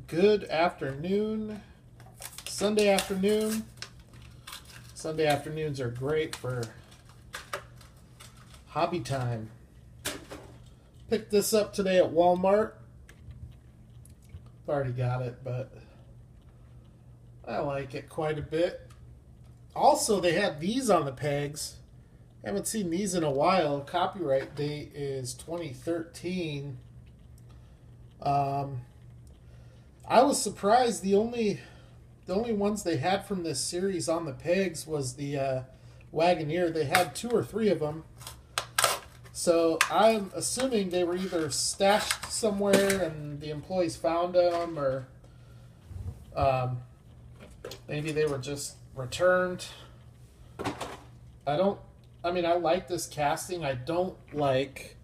Good afternoon. Sunday afternoon. Sunday afternoons are great for hobby time. Picked this up today at Walmart. I've already got it, but I like it quite a bit. Also, they had these on the pegs. Haven't seen these in a while. Copyright date is 2013. I was surprised the only ones they had from this series on the pegs was the Wagoneer. They had 2 or 3 of them. So I'm assuming they were either stashed somewhere and the employees found them, or maybe they were just returned. I like this casting. I don't like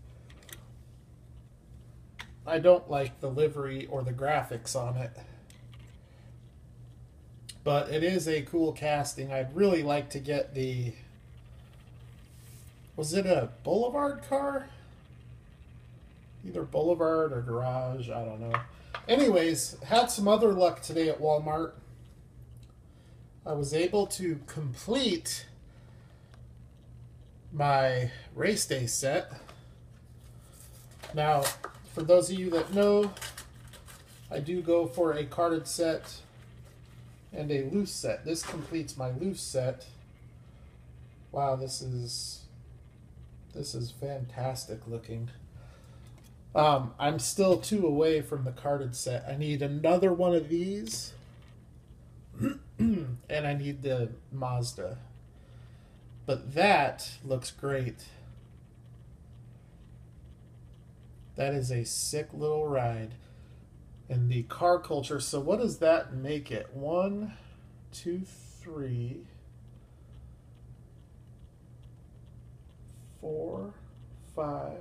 the livery or the graphics on it. But it is a cool casting. I'd really like to get the... Was it a Boulevard car? Either Boulevard or Garage, I don't know. Anyways, had some other luck today at Walmart. I was able to complete my race day set. Now, for those of you that know, I do go for a carded set and a loose set. This completes my loose set. Wow, this is fantastic looking. I'm still 2 away from the carded set. I need another one of these. And I need the Mazda. But that looks great. That is a sick little ride. And the car culture, so what does that make it? 1, 2, 3, 4, 5,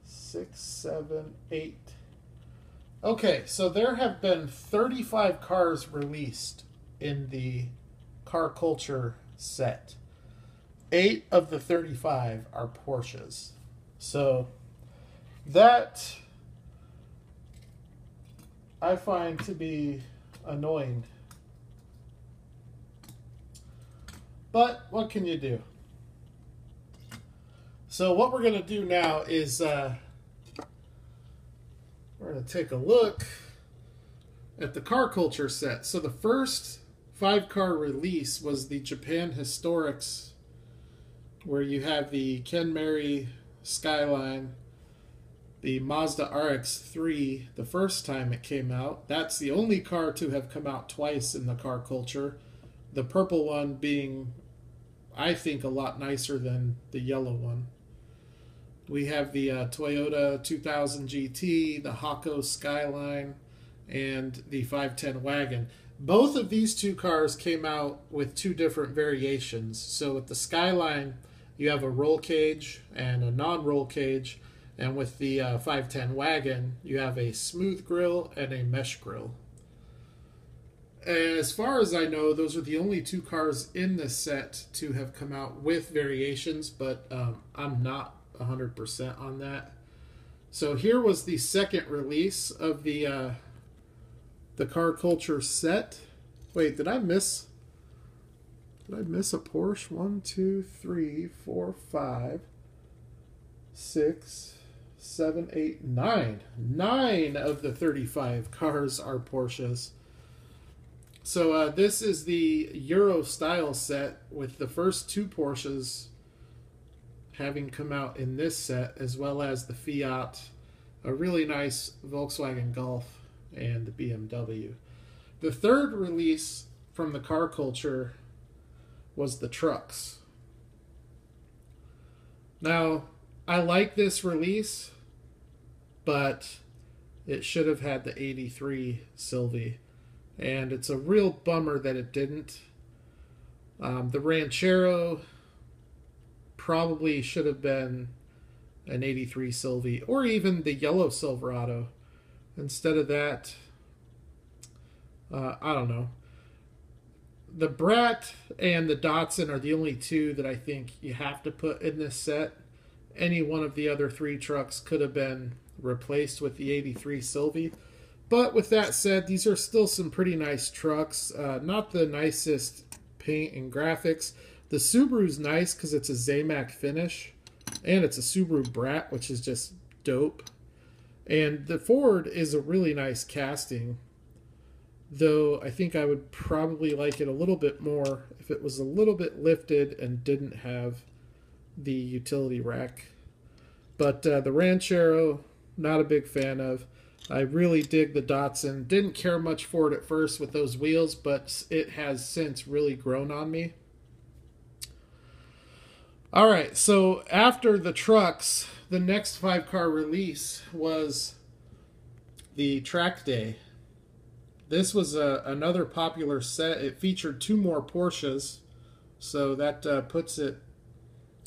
6, 7, 8. Okay, so there have been 35 cars released in the car culture set. 8 of the 35 are Porsches. So that I find to be annoying. But what can you do? So what we're going to do now is we're going to take a look at the car culture set. So the first 5-car release was the Japan Historics, where you have the Ken Mary Skyline, the Mazda RX-3, the first time it came out. That's the only car to have come out twice in the car culture. The purple one being, I think, a lot nicer than the yellow one. We have the Toyota 2000 GT, the Hakko Skyline, and the 510 wagon. Both of these 2 cars came out with 2 different variations. So with the Skyline, you have a roll cage and a non-roll cage. And with the 510 wagon, you have a smooth grille and a mesh grille. As far as I know, those are the only 2 cars in this set to have come out with variations, but I'm not 100% on that. So here was the second release of the car culture set. Wait, did I miss a Porsche? 1, 2, 3, 4, 5, 6, 7, 8, 9. 9 of the 35 cars are Porsches. So this is the Euro style set with the first 2 Porsches having come out in this set, as well as the Fiat, a really nice Volkswagen Golf, and the BMW. The third release from the car culture was the trucks. Now, I like this release, but it should have had the 83 Sylvie, and it's a real bummer that it didn't. The Ranchero probably should have been an 83 Sylvie, or even the yellow Silverado. Instead of that, I don't know. The Brat and the Datsun are the only 2 that I think you have to put in this set. Any one of the other 3 trucks could have been replaced with the 83 Sylvie. But with that said, these are still some pretty nice trucks. Not the nicest paint and graphics. The Subaru's nice because it's a Zamac finish. And it's a Subaru Brat, which is just dope. And the Ford is a really nice casting. Though I think I would probably like it a little bit more if it was a little bit lifted and didn't have the utility rack. But the Ranchero, not a big fan of. I really dig the Datsun. Didn't care much for it at first with those wheels, but it has since really grown on me. Alright, so after the trucks, the next 5-car release was the Track Day. This was another popular set. It featured 2 more Porsches, so that puts it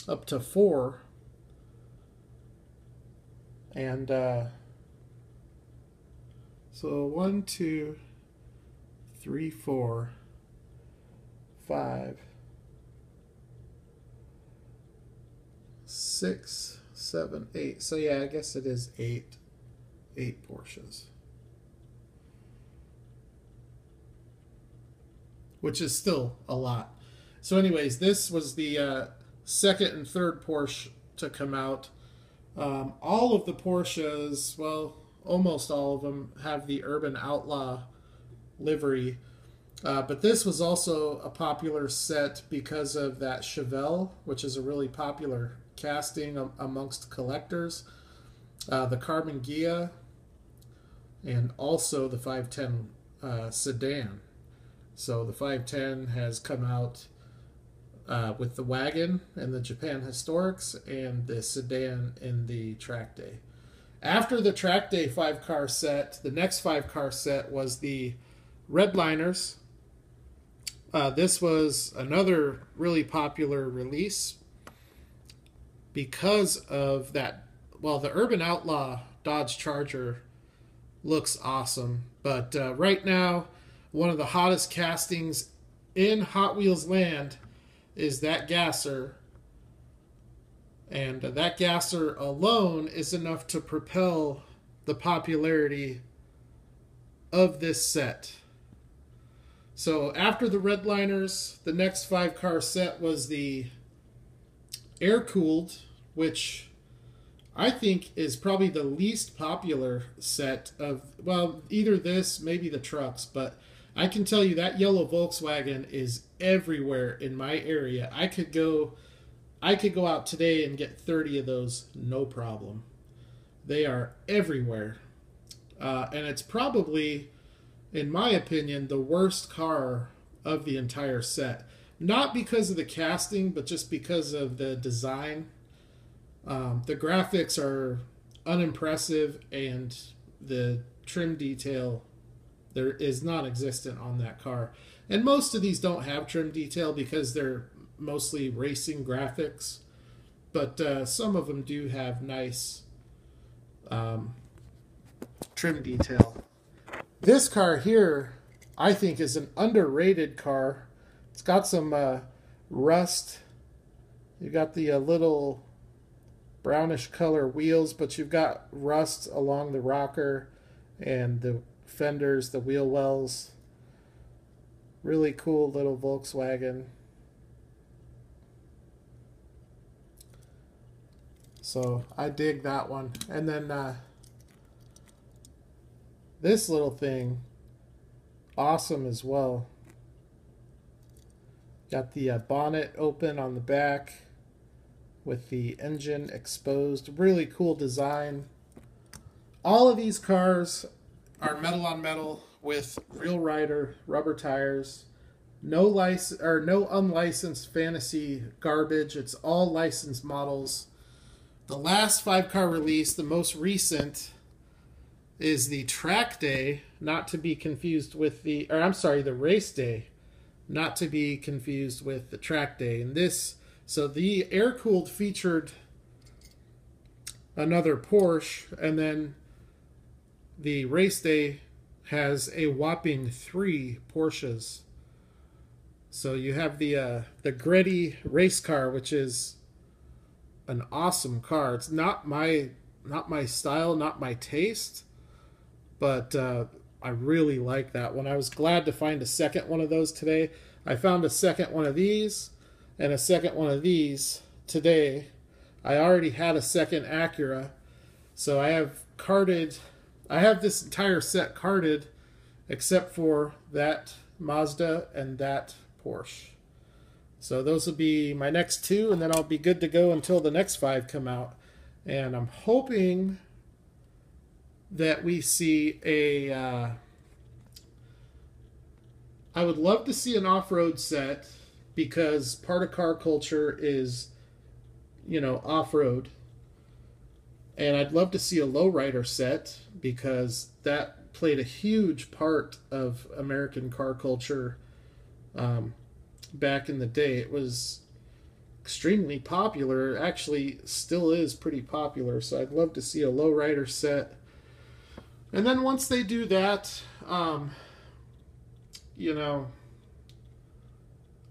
up to 4. And so 1, 2, 3, 4, 5, 6, 7, 8. So yeah, I guess it is 8 Porsches. Which is still a lot. So anyways, this was the second and third Porsche to come out. All of the Porsches, well, almost all of them, have the Urban Outlaw livery. But this was also a popular set because of that Chevelle, which is a really popular casting amongst collectors. The Carbon Ghia, and also the 510 sedan. So the 510 has come out with the wagon and the Japan Historics, and the sedan in the Track Day. After the Track Day 5-car set, the next 5-car set was the Redliners. This was another really popular release because of that. Well, the Urban Outlaw Dodge Charger looks awesome, but right now, one of the hottest castings in Hot Wheels land is that gasser. And that gasser alone is enough to propel the popularity of this set. So after the Redliners, the next 5-car set was the air-cooled, which I think is probably the least popular set of, well, either this, maybe the trucks, but I can tell you that yellow Volkswagen is everywhere in my area. I could go out today and get 30 of those, no problem. They are everywhere. And it's probably, in my opinion, the worst car of the entire set. Not because of the casting, but just because of the design. The graphics are unimpressive, and the trim detail there is non-existent on that car. And most of these don't have trim detail because they're mostly racing graphics. But some of them do have nice trim detail. This car here, I think, is an underrated car. It's got some rust. You've got the little brownish color wheels, but you've got rust along the rocker and the fenders, the wheel wells. Really cool little Volkswagen. So I dig that one. And then this little thing, awesome as well. Got the bonnet open on the back with the engine exposed. Really cool design. All of these cars are metal on metal with real rider rubber tires. No unlicensed fantasy garbage. It's all licensed models. The last 5-car release, the most recent, is the Track Day, not to be confused with the, or I'm sorry, the Race Day, not to be confused with the Track Day. And this, so the air-cooled featured another Porsche, and then the Race Day has a whopping 3 Porsches. So you have the gritty race car, which is an awesome car. It's not my style, not my taste, but I really like that one. I was glad to find a second one of those today. I found a second one of these and a second one of these today. I already had a second Acura, so I have this entire set carded except for that Mazda and that Porsche. So those will be my next two, and then I'll be good to go until the next 5 come out. And I'm hoping that we see I would love to see an off-road set, because part of car culture is, off-road. And I'd love to see a lowrider set, because that played a huge part of American car culture back in the day. It was extremely popular. Actually, still is pretty popular. So I'd love to see a lowrider set. And then once they do that, I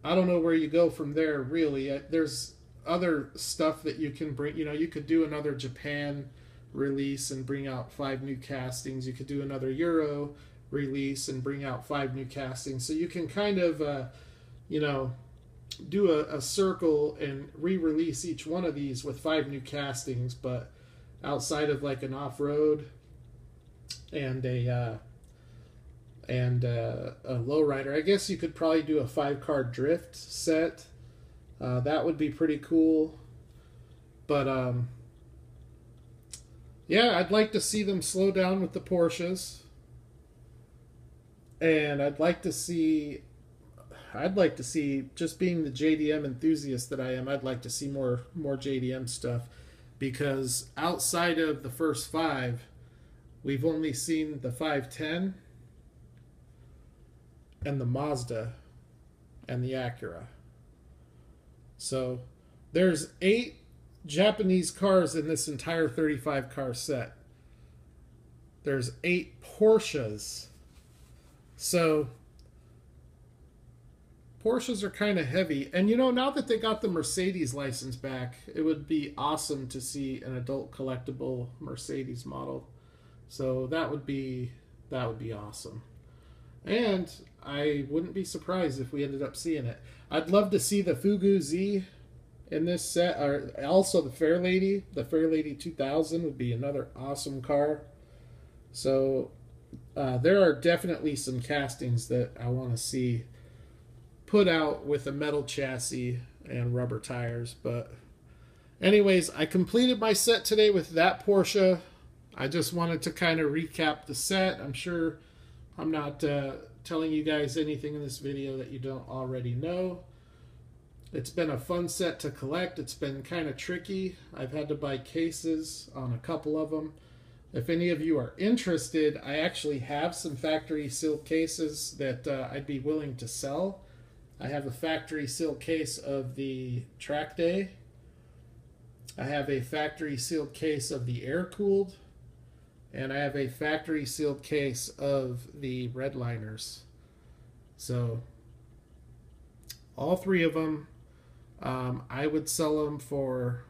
don't know where you go from there, really. There's other stuff that you can bring. You could do another Japan release and bring out 5 new castings. You could do another Euro release and bring out 5 new castings. So you can kind of, do a circle and re-release each one of these with 5 new castings. But outside of like an off-road and a lowrider, I guess you could probably do a 5-car drift set. That would be pretty cool. But yeah, I'd like to see them slow down with the Porsches, and I'd like to see, just being the JDM enthusiast that I am, I'd like to see more JDM stuff, because outside of the first 5, we've only seen the 510 and the Mazda and the Acura. So there's 8 Japanese cars in this entire 35 car set. There's 8 Porsches. So Porsches are kind of heavy. And now that they got the Mercedes license back, it would be awesome to see an adult collectible Mercedes model. So that would be awesome. And I wouldn't be surprised if we ended up seeing it. I'd love to see the Fugu Z in this set, or also the Fairlady. The Fairlady 2000 would be another awesome car. So there are definitely some castings that I want to see put out with a metal chassis and rubber tires. But anyways, I completed my set today with that Porsche. I just wanted to kind of recap the set. I'm sure I'm not telling you guys anything in this video that you don't already know. It's been a fun set to collect. It's been kind of tricky. I've had to buy cases on a couple of them. If any of you are interested, I actually have some factory sealed cases that I'd be willing to sell. I have a factory sealed case of the Track Day. I have a factory sealed case of the Air Cooled. And I have a factory sealed case of the Redliners. So all 3 of them, I would sell them for,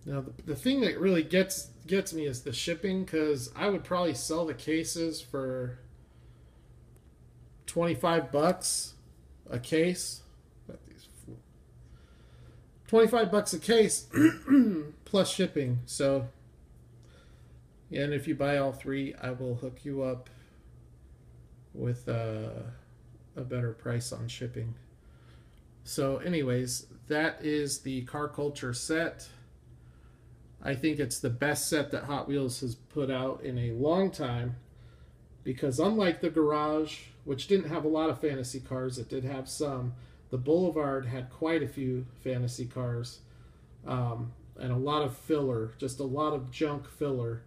the thing that really gets me is the shipping, because I would probably sell the cases for $25 a case. 25 bucks a case plus shipping. So, and if you buy all 3, I will hook you up with a better price on shipping. So anyways, that is the Car Culture set. I think it's the best set that Hot Wheels has put out in a long time, because unlike the Garage, which didn't have a lot of fantasy cars, it did have some, the Boulevard had quite a few fantasy cars, and a lot of filler, just a lot of junk filler.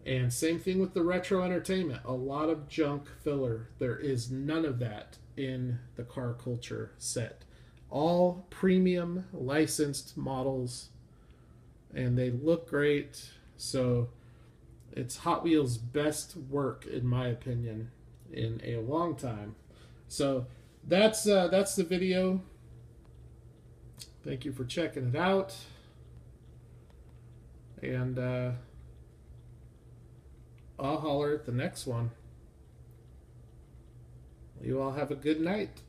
And same thing with the Retro Entertainment, a lot of junk filler. There is none of that in the Car Culture set. All premium licensed models, and they look great. So it's Hot Wheels' best work, in my opinion, in a long time. So that's the video. Thank you for checking it out. And I'll holler at the next one. You all have a good night.